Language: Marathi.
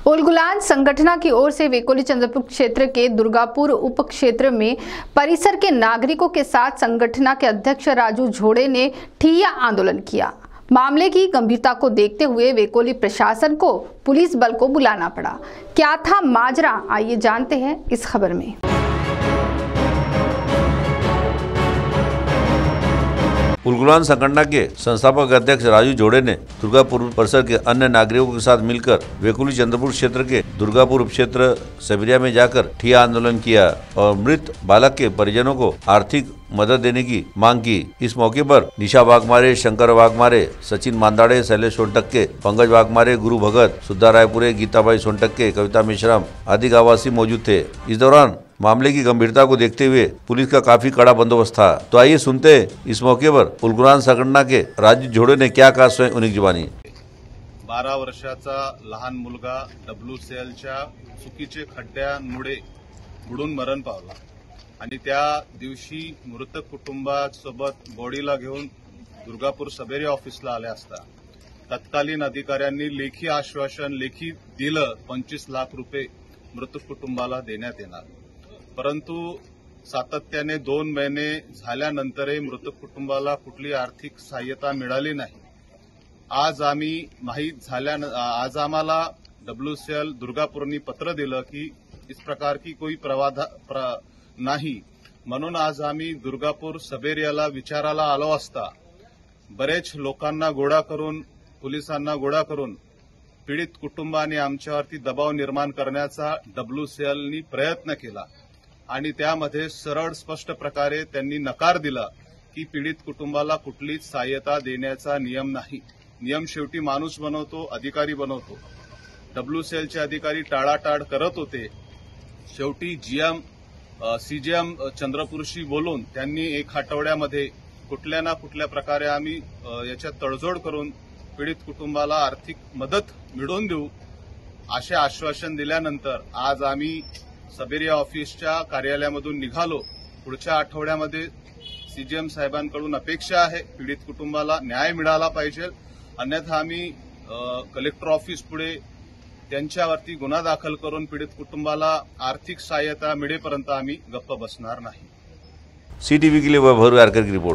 उलगुलान संगठन की ओर से वेकोली चंद्रपुर क्षेत्र के दुर्गापुर उप क्षेत्र में परिसर के नागरिकों के साथ संगठन के अध्यक्ष राजू झोड़े ने ठिया आंदोलन किया। मामले की गंभीरता को देखते हुए वेकोली प्रशासन को पुलिस बल को बुलाना पड़ा। क्या था माजरा, आइए जानते हैं इस खबर में। उलगुलान संगठन के संस्थापक अध्यक्ष राजू झोड़े ने दुर्गापुर परिसर के अन्य नागरिकों के साथ मिलकर वेकोली चंद्रपुर क्षेत्र के दुर्गापुर उपक्षेत्र सबरिया में जाकर ठिया आंदोलन किया और मृत बालक के परिजनों को आर्थिक मदद देने की मांग की। इस मौके पर निशा वाघमारे, शंकर वाघमारे, सचिन मांदाड़े, शैलेश सोनटक्के, पंकज वाघमारे, गुरु भगत, सुधा रायपुरे, गीताबाई सोनटक्के, कविता मिश्राम आदि गांववासी मौजूद थे। इस दौरान मामले की गंभीरता को देखते हुए पुलिस का काफी कड़ा बंदोबस्त था। तो आइए सुनते हैं इस मौके पर उलगुलान संगठन के राजू झोड़े ने क्या कहा स्वयं उन्हीं की जुबानी। 12 वर्षाचा लहान मुलगा WCLच्या चुकीचे खड्ड्यांमुळे बुडून मरण पावला आणि त्या दिवशी मृतक कुटुंबासोबत बॉडीला घेऊन दुर्गापूर सबेरिया ऑफिसला आले असता तत्कालीन अधिकाऱ्यांनी लेखी आश्वासन दिलं 25 लाख रुपये मृतक कुटुंबाला देण्यात येणार, परंतु सातत्याने 2 महिने झाल्यानंतरही मृतक कुटुंबाला कुठली आर्थिक सहाय्यता मिळाली नाही। आज आम्हाला WCL दुर्गापूरनी पत्र दिलं की इस प्रकार की कोई नाही, म्हणून आज आम्ही दुर्गापूर सबेरियाला विचाराला आलो असता बरेच लोकांना गोळा करून, पोलिसांना गोळा करून पीडित कुटुंबाने आमच्यावरती दबाव निर्माण करण्याचा WCLनी प्रयत्न केला आणि त्यामध्ये सरळ स्पष्ट प्रकारे त्यांनी नकार दिला की पीडित कुटुंबाला कुठलीच सहाय्यता देण्याचा नियम नाही। नियम शेवटी माणूस बनवतो, अधिकारी बनवतो। WCLचे अधिकारी टाळाटाळ करत होते। शेवटी CGM चंद्रपूरशी बोलून त्यांनी 1 आठवड्यामध्ये कुठल्या ना कुठल्या प्रकारे आम्ही याच्यात तडजोड करून पीडित कुटुंबाला आर्थिक मदत मिळवून देऊ असे आश्वासन दिल्यानंतर आज आम्ही सबेरिया ऑफिसच्या कार्यालयामधून निघालो। पुढच्या आठवड्यामध्ये CGM साहेबांकडून अपेक्षा आहे पीडित कुटुंबाला न्याय मिळाला पाहिजे, अन्यथा आम्ही कलेक्टर ऑफिस पुढे त्यांच्यावरती गुन्हा दाखल करून पीडित कुटुंबाला आर्थिक सहाय्यता मिळेपर्यंत आम्ही गप्प बसणार नाही। CTV के लिए वैभव यारकर की रिपोर्ट।